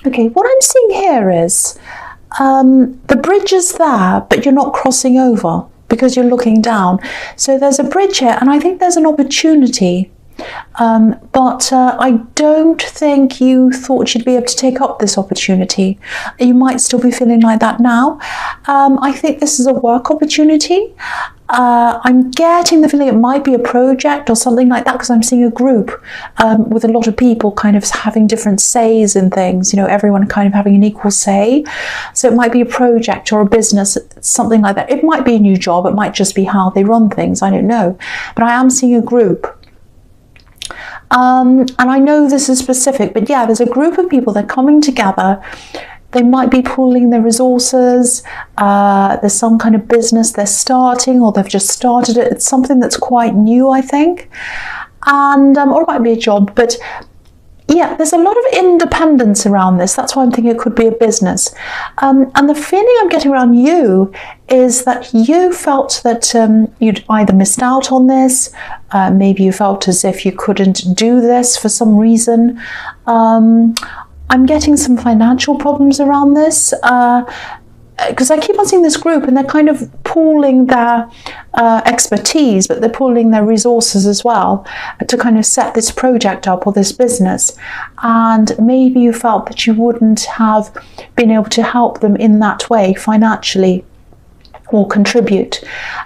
Okay, what I'm seeing here is the bridge is there, but you're not crossing over because you're looking down. So there's a bridge here, and I think there's an opportunity. But I don't think you thought you'd be able to take up this opportunity. You might still be feeling like that now. I think this is a work opportunity. I'm getting the feeling it might be a project or something like that, because I'm seeing a group with a lot of people kind of having different says in things, you know, everyone kind of having an equal say. So it might be a project or a business, something like that. It might be a new job, it might just be how they run things, I don't know. But I am seeing a group. And I know this is specific, but yeah, there's a group of people, they're coming together. They might be pooling their resources. There's some kind of business they're starting, or they've just started it. It's something that's quite new, I think. And, or it might be a job, but yeah, there's a lot of independence around this. That's why I'm thinking it could be a business. And the feeling I'm getting around you is that you felt that you'd either missed out on this, maybe you felt as if you couldn't do this for some reason. I'm getting some financial problems around this, because I keep on seeing this group and they're kind of pooling their expertise, but they're pooling their resources as well to kind of set this project up or this business. And maybe you felt that you wouldn't have been able to help them in that way financially or contribute.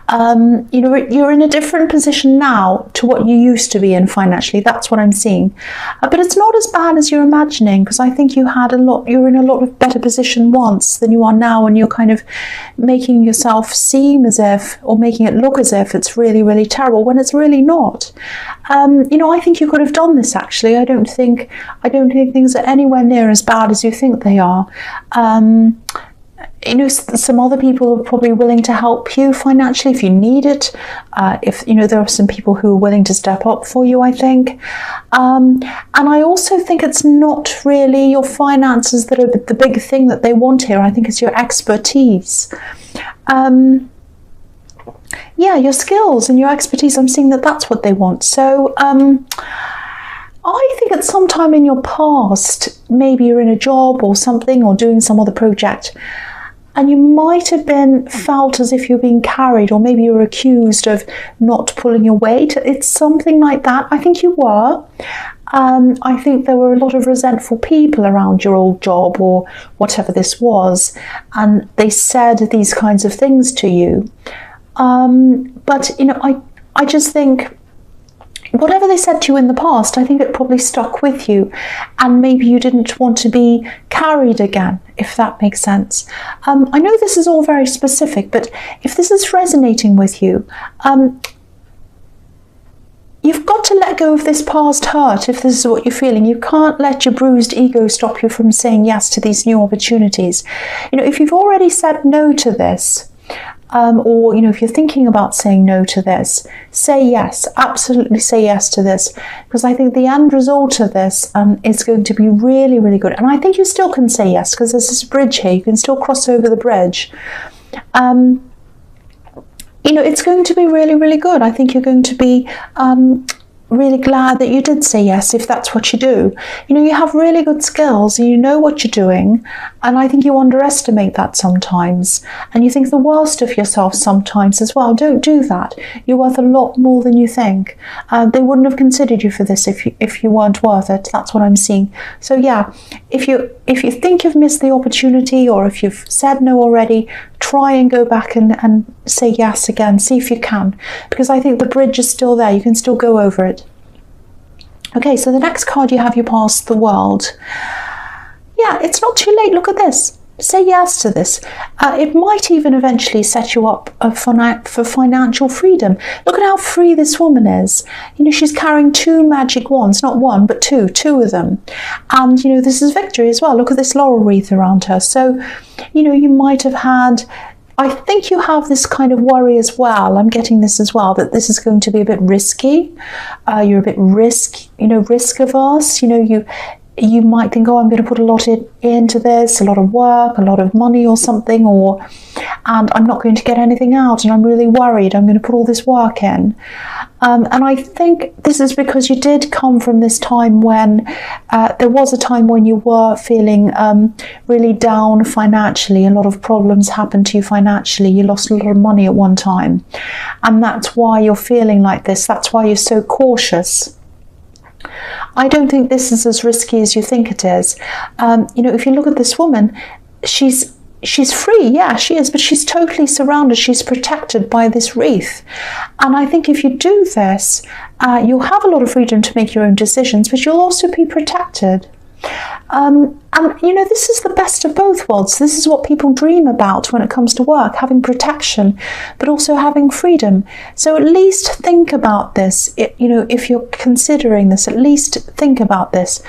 You know, you're in a different position now to what you used to be in financially. That's what I'm seeing. But it's not as bad as you're imagining, because I think you're in a lot of better position once than you are now, and you're kind of making yourself seem as if, or making it look as if it's really, really terrible when it's really not. You know, I think you could have done this actually. I don't think things are anywhere near as bad as you think they are. You know, some other people are probably willing to help you financially if you need it. If you know, there are some people who are willing to step up for you, I think. And I also think it's not really your finances that are the big thing that they want here. I think it's your expertise. Yeah, your skills and your expertise. I'm seeing that that's what they want. So I think at some time in your past, maybe you're in a job or something, or doing some other project, and you might have been felt as if you're being carried, or maybe you're accused of not pulling your weight. It's something like that. I think you were. I think there were a lot of resentful people around your old job or whatever this was, and they said these kinds of things to you. But you know, I just think, whatever they said to you in the past, I think it probably stuck with you, and maybe you didn't want to be carried again, if that makes sense. I know this is all very specific, but if this is resonating with you, you've got to let go of this past hurt if this is what you're feeling. You can't let your bruised ego stop you from saying yes to these new opportunities. You know, if you've already said no to this, or you know, if you're thinking about saying no to this, say yes, absolutely say yes to this, because I think the end result of this is going to be really, really good. And I think you still can say yes, because there's this bridge here, you can still cross over the bridge. You know, it's going to be really, really good. I think you're going to be really glad that you did say yes, if that's what you do. You know, you have really good skills and you know what you're doing, and I think you underestimate that sometimes, and you think the worst of yourself sometimes as well. Don't do that. You're worth a lot more than you think. They wouldn't have considered you for this if you weren't worth it. That's what I'm seeing. So yeah, if you think you've missed the opportunity, or if you've said no already, try and go back and say yes again. See if you can, because I think the bridge is still there. You can still go over it. Okay, so the next card you have, you pass the world. Yeah, it's not too late. Look at this. Say yes to this. It might even eventually set you up for financial freedom. Look at how free this woman is. You know, she's carrying 2 magic wands, not one, but two of them. And, you know, this is victory as well. Look at this laurel wreath around her. So, you know, you might have had, I think you have this kind of worry as well. I'm getting this as well, that this is going to be a bit risky. You're a bit risk averse. You know, you might think, oh, I'm going to put a lot into this, a lot of work, a lot of money or something, and I'm not going to get anything out, and I'm really worried. I'm going to put all this work in. And I think this is because you did come from this time when there was a time when you were feeling really down financially. A lot of problems happened to you financially. You lost a lot of money at one time. And that's why you're feeling like this. That's why you're so cautious. I don't think this is as risky as you think it is. If you look at this woman, she's free, yeah, she is, but she's totally surrounded, she's protected by this wreath. And I think if you do this, you'll have a lot of freedom to make your own decisions, but you'll also be protected. And this is the best of both worlds. This is what people dream about when it comes to work, having protection, but also having freedom. So at least think about this. If you're considering this, at least think about this.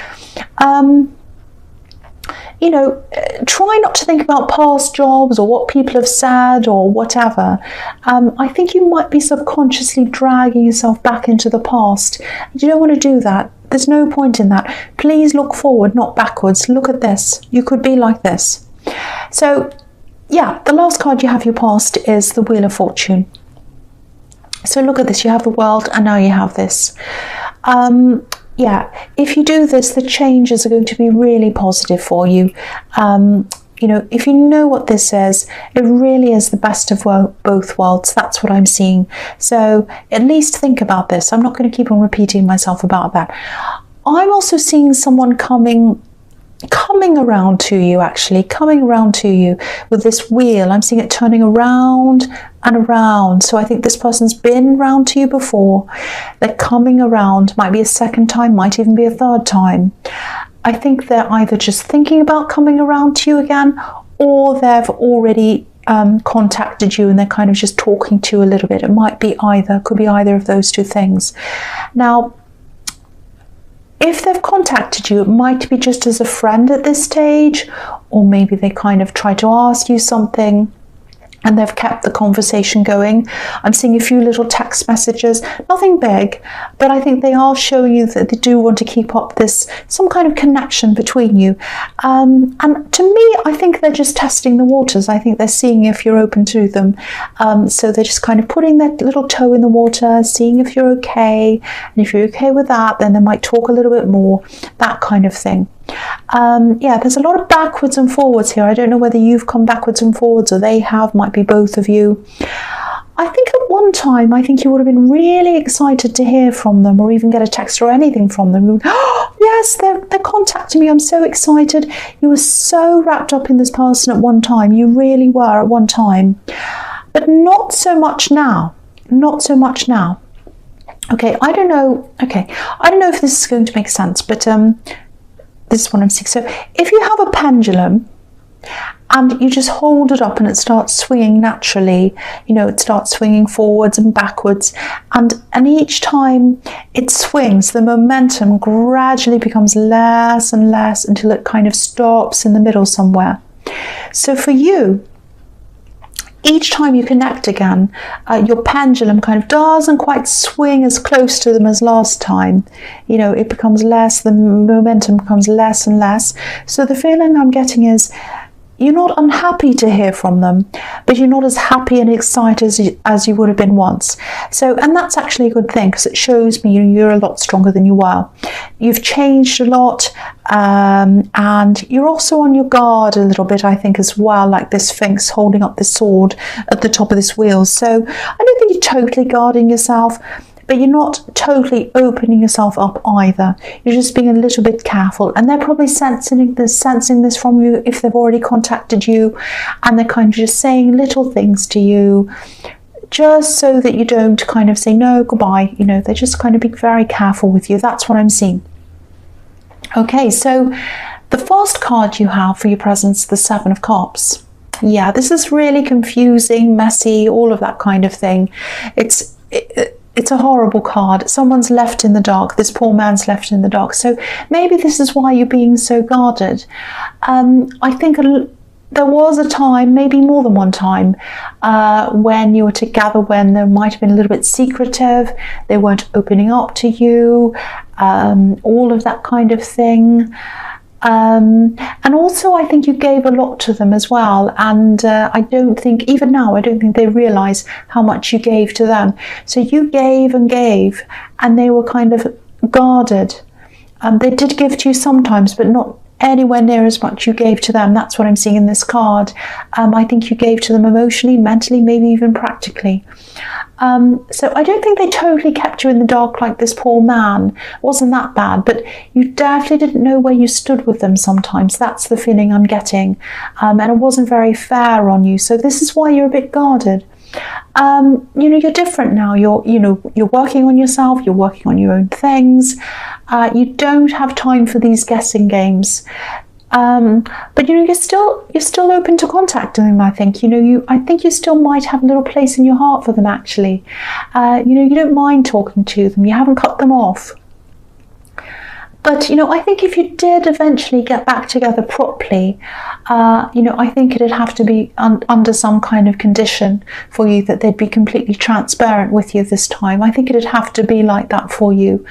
Try not to think about past jobs or what people have said or whatever. I think you might be subconsciously dragging yourself back into the past. You don't want to do that. There's no point in that. Please look forward, not backwards. Look at this. You could be like this. So, yeah, the last card you have your past is the Wheel of Fortune. So look at this. You have the World, and now you have this. If you do this, the changes are going to be really positive for you. If you know what this is, it really is the best of both worlds. That's what I'm seeing. So at least think about this. I'm not going to keep on repeating myself about that. I'm also seeing someone coming around to you, actually, coming around to you with this wheel. I'm seeing it turning around and around. So I think this person's been round to you before. They're coming around, might be a second time, might even be a third time. I think they're either just thinking about coming around to you again, or they've already contacted you and they're kind of just talking to you a little bit. It might be either, could be either of those two things. Now, if they've contacted you, it might be just as a friend at this stage, or maybe they kind of try to ask you something and they've kept the conversation going. I'm seeing a few little text messages, nothing big, but I think they are showing you that they do want to keep up some kind of connection between you. And to me, I think they're just testing the waters. I think they're seeing if you're open to them. So they're just kind of putting their little toe in the water, seeing if you're okay. And if you're okay with that, then they might talk a little bit more, that kind of thing. There's a lot of backwards and forwards here. I don't know whether you've come backwards and forwards or they have, might be both of you. I think at one time, I think you would have been really excited to hear from them or even get a text or anything from them. Oh, yes, they're contacting me. I'm so excited. You were so wrapped up in this person at one time. You really were at one time. But not so much now. Not so much now. Okay, I don't know. Okay, I don't know if this is going to make sense, but this is what I'm seeing. So if you have a pendulum and you just hold it up and it starts swinging naturally, it starts swinging forwards and backwards, and each time it swings, the momentum gradually becomes less and less until it kind of stops in the middle somewhere. So for you, each time you connect again, your pendulum kind of doesn't quite swing as close to them as last time. It becomes less, the momentum becomes less and less. So the feeling I'm getting is you're not unhappy to hear from them, but you're not as happy and excited as you would have been once. And that's actually a good thing, because it shows me you're a lot stronger than you were. You've changed a lot, and you're also on your guard a little bit, I think, as well, like this Sphinx holding up the sword at the top of this wheel. So I don't think you're totally guarding yourself, but you're not totally opening yourself up either. You're just being a little bit careful, and they're probably sensing this from you if they've already contacted you, and they're kind of just saying little things to you just so that you don't kind of say no, goodbye. They're just kind of being very careful with you. That's what I'm seeing. Okay, so the first card you have for your presence, the Seven of Cups. Yeah, this is really confusing, messy, all of that kind of thing. It's a horrible card. Someone's left in the dark. This poor man's left in the dark. So maybe this is why you're being so guarded. I think there was a time, maybe more than one time, when you were together when they might have been a little bit secretive, they weren't opening up to you, all of that kind of thing. And also I think you gave a lot to them as well, and I don't think, even now, I don't think they realise how much you gave to them. So you gave and gave, and they were kind of guarded. They did give to you sometimes, but not anywhere near as much you gave to them. That's what I'm seeing in this card. I think you gave to them emotionally, mentally, maybe even practically. So I don't think they totally kept you in the dark like this poor man. It wasn't that bad, but you definitely didn't know where you stood with them sometimes. That's the feeling I'm getting. And it wasn't very fair on you. So this is why you're a bit guarded. You're different now. You're working on yourself. You're working on your own things. You don't have time for these guessing games. But you're still open to contacting them. I think I think you still might have a little place in your heart for them. Actually, you don't mind talking to them. You haven't cut them off. But I think if you did eventually get back together properly, I think it'd have to be under some kind of condition for you, that they'd be completely transparent with you this time. I think it'd have to be like that for you.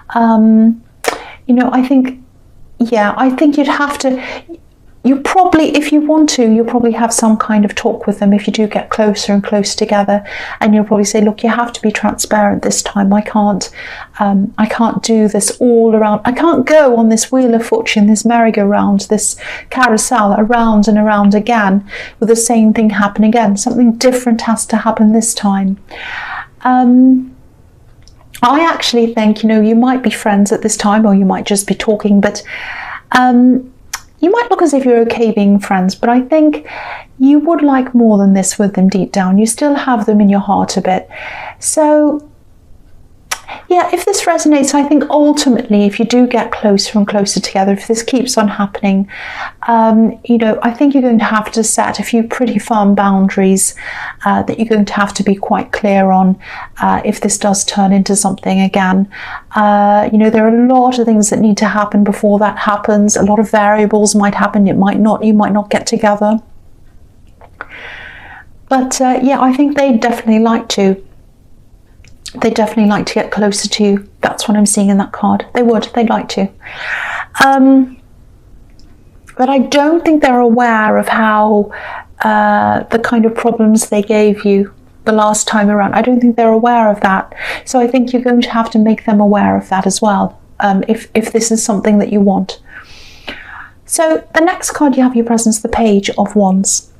I think you'd have to. You probably, if you want to, you'll probably have some kind of talk with them if you do get closer and closer together, and you'll probably say, look, you have to be transparent this time. I can't do this all around. I can't go on this wheel of fortune, this merry-go-round, this carousel around and around again with the same thing happen again. Something different has to happen this time. I actually think, you might be friends at this time, or you might just be talking, but you might look as if you're okay being friends, but I think you would like more than this with them deep down. You still have them in your heart a bit. So, yeah, if this resonates, I think ultimately, if you do get closer and closer together, if this keeps on happening, I think you're going to have to set a few pretty firm boundaries that you're going to have to be quite clear on if this does turn into something again. There are a lot of things that need to happen before that happens. A lot of variables might happen. It might not. You might not get together. But I think they'd definitely like to. They definitely like to get closer to you. That's what I'm seeing in that card. They would. They'd like to. But I don't think they're aware of how the kind of problems they gave you the last time around. I don't think they're aware of that. So I think you're going to have to make them aware of that as well, if this is something that you want. So the next card you have in your presence, the Page of Wands.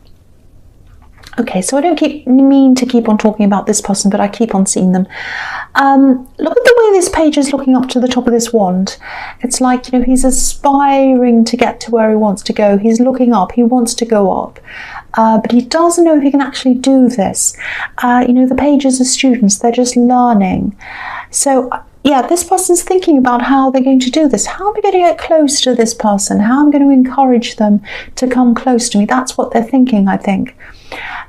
Okay, so I don't mean to keep on talking about this person, but I keep on seeing them. Look at the way this page is looking up to the top of this wand. It's like, he's aspiring to get to where he wants to go. He's looking up. He wants to go up. But he doesn't know if he can actually do this. The pages are students. They're just learning. So, yeah, this person's thinking about how they're going to do this. How am I going to get close to this person? How am I going to encourage them to come close to me? That's what they're thinking, I think.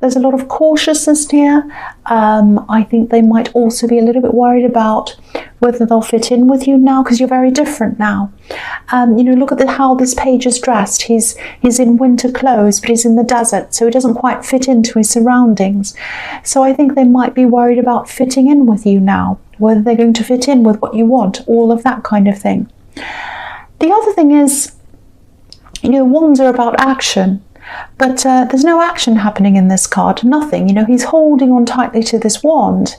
There's a lot of cautiousness here. I think they might also be a little bit worried about whether they'll fit in with you now, because you're very different now. Look at how this page is dressed. He's in winter clothes, but he's in the desert, so he doesn't quite fit into his surroundings. So I think they might be worried about fitting in with you now, whether they're going to fit in with what you want, all of that kind of thing. The other thing is, wands are about action. But there's no action happening in this card, nothing. He's holding on tightly to this wand.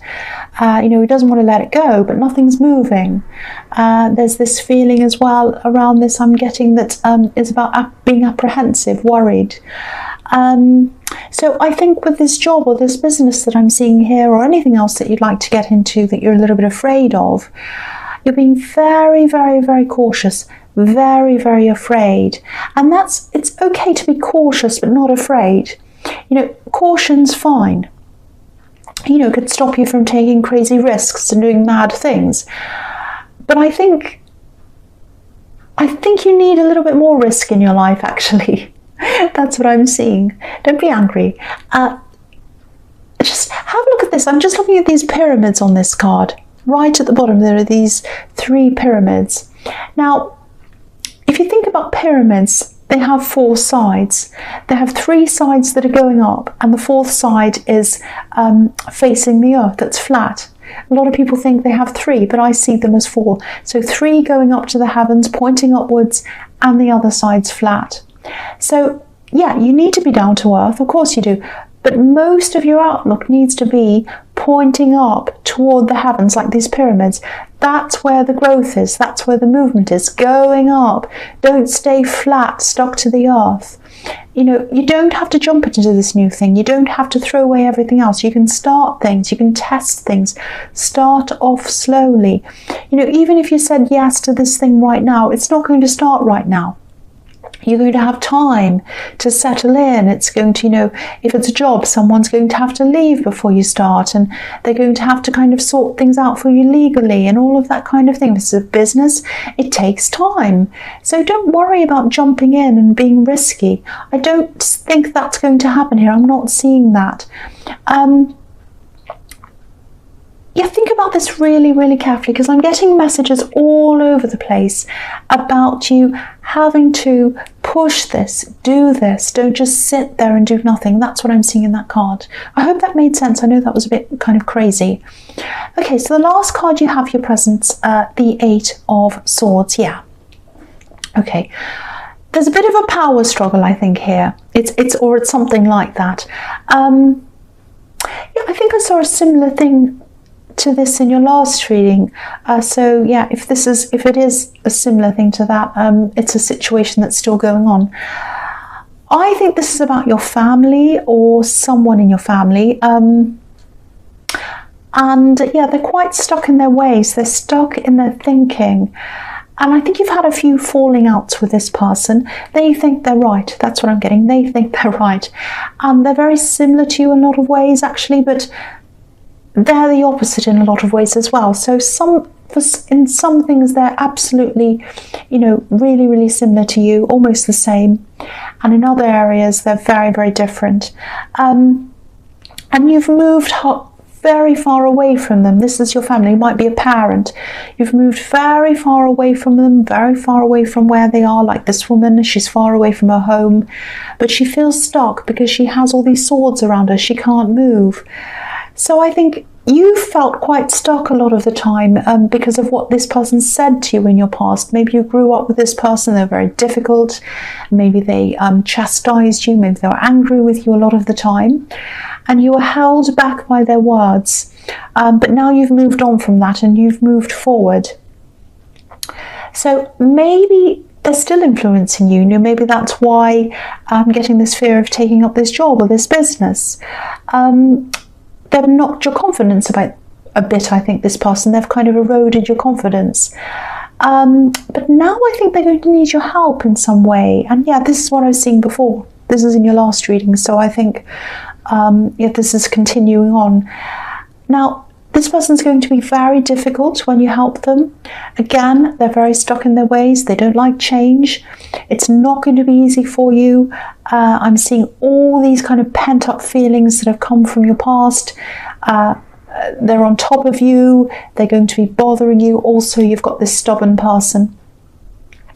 He doesn't want to let it go, but nothing's moving. There's this feeling as well around this I'm getting that is about being apprehensive, worried. So I think with this job or this business that I'm seeing here, or anything else that you'd like to get into that you're a little bit afraid of, you're being very, very, very cautious. Very, very afraid. And it's okay to be cautious but not afraid. Caution's fine. It could stop you from taking crazy risks and doing mad things. But I think you need a little bit more risk in your life, actually. That's what I'm seeing. Don't be angry. Just have a look at this. I'm just looking at these pyramids on this card. Right at the bottom there are these 3 pyramids. Now, if you think about pyramids, they have 4 sides. They have 3 sides that are going up, and the 4th side is facing the earth, that's flat. A lot of people think they have 3, but I see them as 4. So 3 going up to the heavens, pointing upwards, and the other side's flat. So yeah, you need to be down to earth, of course you do, but most of your outlook needs to be pointing up toward the heavens, like these pyramids. That's where the growth is, that's where the movement is, going up. Don't stay flat, stuck to the earth. You know, you don't have to jump into this new thing. You don't have to throw away everything else. You can start things, you can test things, start off slowly. You know, even if you said yes to this thing right now, it's not going to start right now. You're going to have time to settle in. It's going to, you know, if it's a job, someone's going to have to leave before you start, and they're going to have to kind of sort things out for you legally and all of that kind of thing. This is a business. It takes time. So don't worry about jumping in and being risky. I don't think that's going to happen here. I'm not seeing that. Yeah, think about this really, really carefully, because I'm getting messages all over the place about you having to push this, do this, don't just sit there and do nothing. That's what I'm seeing in that card. I hope that made sense. I know that was a bit kind of crazy. Okay, so the last card you have, your presence, the 8 of Swords. Yeah. Okay. There's a bit of a power struggle, I think, here. It's something like that. Yeah, I think I saw a similar thing to this in your last reading. So yeah, if it is a similar thing to that, it's a situation that's still going on. I think this is about your family or someone in your family. And yeah, they're quite stuck in their ways. They're stuck in their thinking. And I think you've had a few falling outs with this person. They think they're right. That's what I'm getting. They think they're right. And they're very similar to you in a lot of ways, actually, but they're the opposite in a lot of ways as well. So in some things they're absolutely, you know, really, really similar to you, almost the same. And in other areas they're very, very different. And you've moved very far away from them. This is your family. It might be a parent. You've moved very far away from them, very far away from where they are. Like this woman, she's far away from her home, but she feels stuck because she has all these swords around her. She can't move. So I think you felt quite stuck a lot of the time because of what this person said to you in your past. Maybe you grew up with this person, they're very difficult. Maybe they chastised you, maybe they were angry with you a lot of the time. And you were held back by their words. But now you've moved on from that and you've moved forward. So maybe they're still influencing you. You know, maybe that's why I'm getting this fear of taking up this job or this business. They've knocked your confidence about a bit, I think, this person. They've kind of eroded your confidence. But now I think they're going to need your help in some way. And yeah, this is what I was seeing before. This is in your last reading. So I think yeah, this is continuing on. Now, this person's going to be very difficult when you help them. Again, they're very stuck in their ways. They don't like change. It's not going to be easy for you. I'm seeing all these kind of pent-up feelings that have come from your past. They're on top of you. They're going to be bothering you. Also, you've got this stubborn person.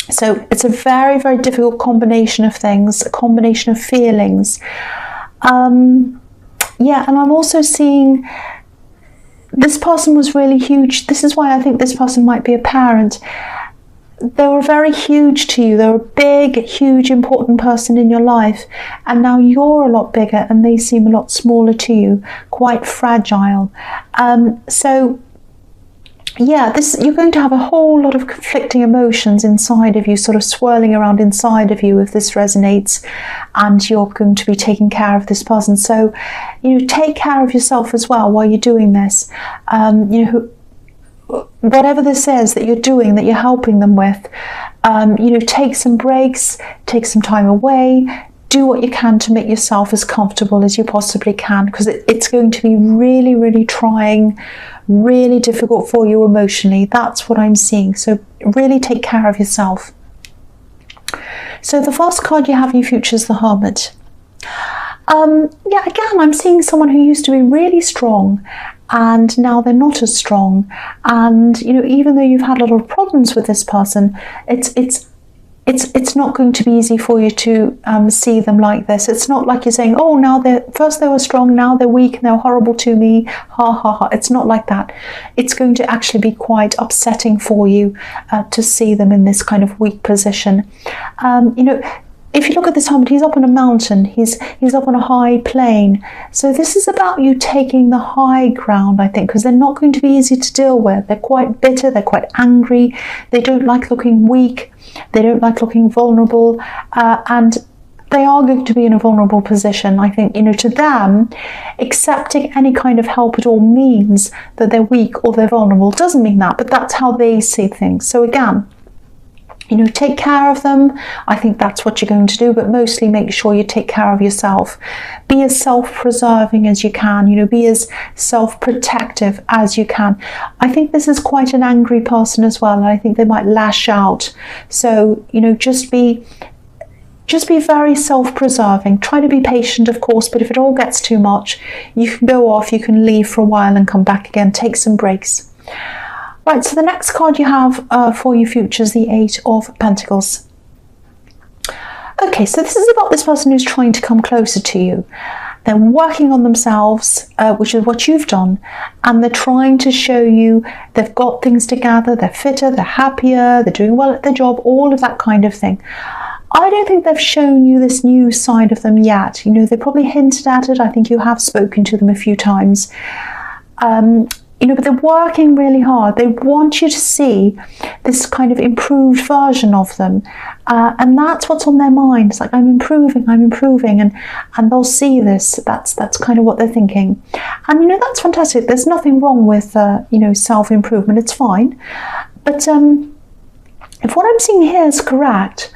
So it's a very, very difficult combination of things, a combination of feelings. Yeah, and I'm also seeing this person was really huge. This is why I think this person might be a parent. They were very huge to you. They were a big, huge, important person in your life. And now you're a lot bigger and they seem a lot smaller to you, quite fragile. So yeah, you're going to have a whole lot of conflicting emotions inside of you, sort of swirling around inside of you if this resonates, and you're going to be taking care of this person. So, you know, take care of yourself as well while you're doing this. You know, whatever this is that you're doing, that you're helping them with, you know, take some breaks, take some time away, do what you can to make yourself as comfortable as you possibly can, because it's going to be really, really trying, really difficult for you emotionally. That's what I'm seeing. So really take care of yourself. So the first card you have in your future is the Hermit. Yeah, again, I'm seeing someone who used to be really strong and now they're not as strong. And, you know, even though you've had a lot of problems with this person, it's it's not going to be easy for you to see them like this. It's not like you're saying, oh, now first they were strong, now they're weak, and they're horrible to me, ha ha ha. It's not like that. It's going to actually be quite upsetting for you to see them in this kind of weak position. If you look at this hermit, he's up on a mountain, he's up on a high plain. So this is about you taking the high ground, I think, because they're not going to be easy to deal with. They're quite bitter, they're quite angry, they don't like looking weak, they don't like looking vulnerable, and they are going to be in a vulnerable position. I think, to them, accepting any kind of help at all means that they're weak or they're vulnerable. It doesn't mean that, but that's how they see things. So again, take care of them. I think that's what you're going to do, but mostly make sure you take care of yourself. Be as self-preserving as you can, be as self-protective as you can. I think this is quite an angry person as well, and I think they might lash out. So, just be very self-preserving. Try to be patient, of course, but if it all gets too much, you can go off, you can leave for a while and come back again. Take some breaks. Right, so the next card you have for your future is the Eight of Pentacles. Okay, so this is about this person who's trying to come closer to you. They're working on themselves, which is what you've done, and they're trying to show you they've got things together, they're fitter, they're happier, they're doing well at their job, all of that kind of thing. I don't think they've shown you this new side of them yet. They probably hinted at it. I think you have spoken to them a few times. But they're working really hard. They want you to see this kind of improved version of them. And that's what's on their mind. It's like, I'm improving. And they'll see this. That's kind of what they're thinking. And, that's fantastic. There's nothing wrong with, self-improvement. It's fine. But if what I'm seeing here is correct,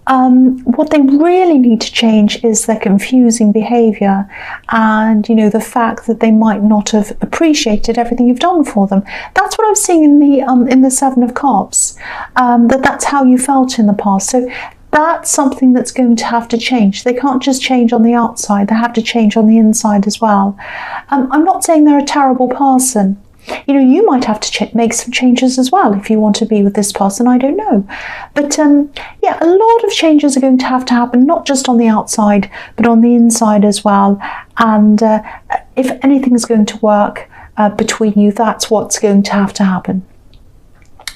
what they really need to change is their confusing behaviour and, the fact that they might not have appreciated everything you've done for them. That's what I'm seeing in the Seven of Cups, that's how you felt in the past. So that's something that's going to have to change. They can't just change on the outside, they have to change on the inside as well. I'm not saying they're a terrible person. You might have to make some changes as well if you want to be with this person. I don't know. But yeah, a lot of changes are going to happen, not just on the outside, but on the inside as well. And if anything's going to work between you, that's what's going to happen.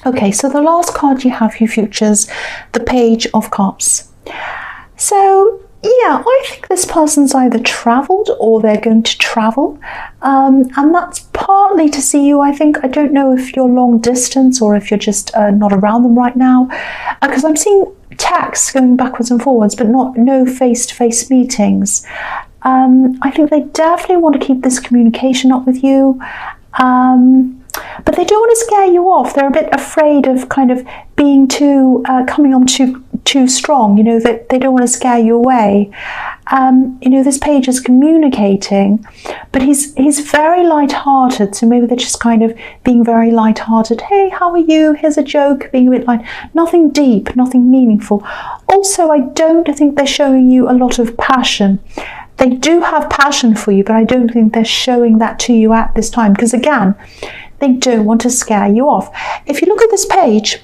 Okay, so the last card you have, your futures, the Page of Cups. So yeah, I think this person's either travelled or they're going to travel. And that's partly to see you, I think. I don't know if you're long distance or if you're just not around them right now. Because I'm seeing texts going backwards and forwards, but no face-to-face meetings. I think they definitely want to keep this communication up with you. But they don't want to scare you off. They're a bit afraid of kind of being coming on too strong, that they don't want to scare you away. This page is communicating, but he's very light-hearted, so maybe they're just kind of being very light-hearted. Hey, how are you? Here's a joke, being a bit light. Nothing deep, nothing meaningful. Also, I don't think they're showing you a lot of passion. They do have passion for you, but I don't think they're showing that to you at this time, because again, they don't want to scare you off. If you look at this page,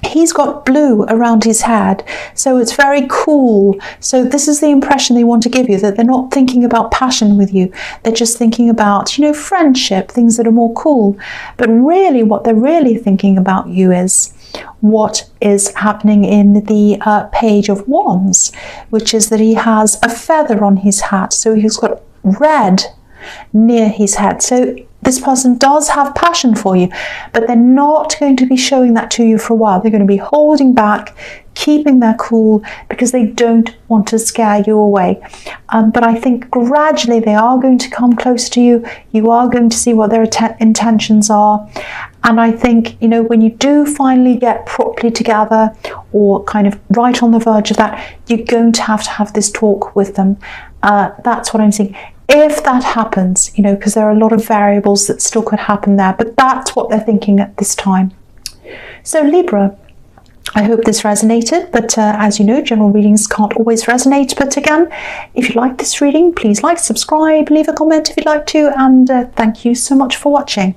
he's got blue around his head, so it's very cool. So this is the impression they want to give you, that they're not thinking about passion with you. They're just thinking about, friendship, things that are more cool. But really, what they're really thinking about you is what is happening in the Page of Wands, which is that he has a feather on his hat. So he's got red near his head. So this person does have passion for you, but they're not going to be showing that to you for a while. They're going to be holding back, keeping their cool, because they don't want to scare you away. But I think gradually they are going to come close to you. You are going to see what their intentions are. And I think, when you do finally get properly together, or kind of right on the verge of that, you're going to have this talk with them. That's what I'm seeing. If that happens, because there are a lot of variables that still could happen there, but that's what they're thinking at this time. So Libra, I hope this resonated, but as you know, general readings can't always resonate. But again, if you like this reading, please like, subscribe, leave a comment if you'd like to, and thank you so much for watching.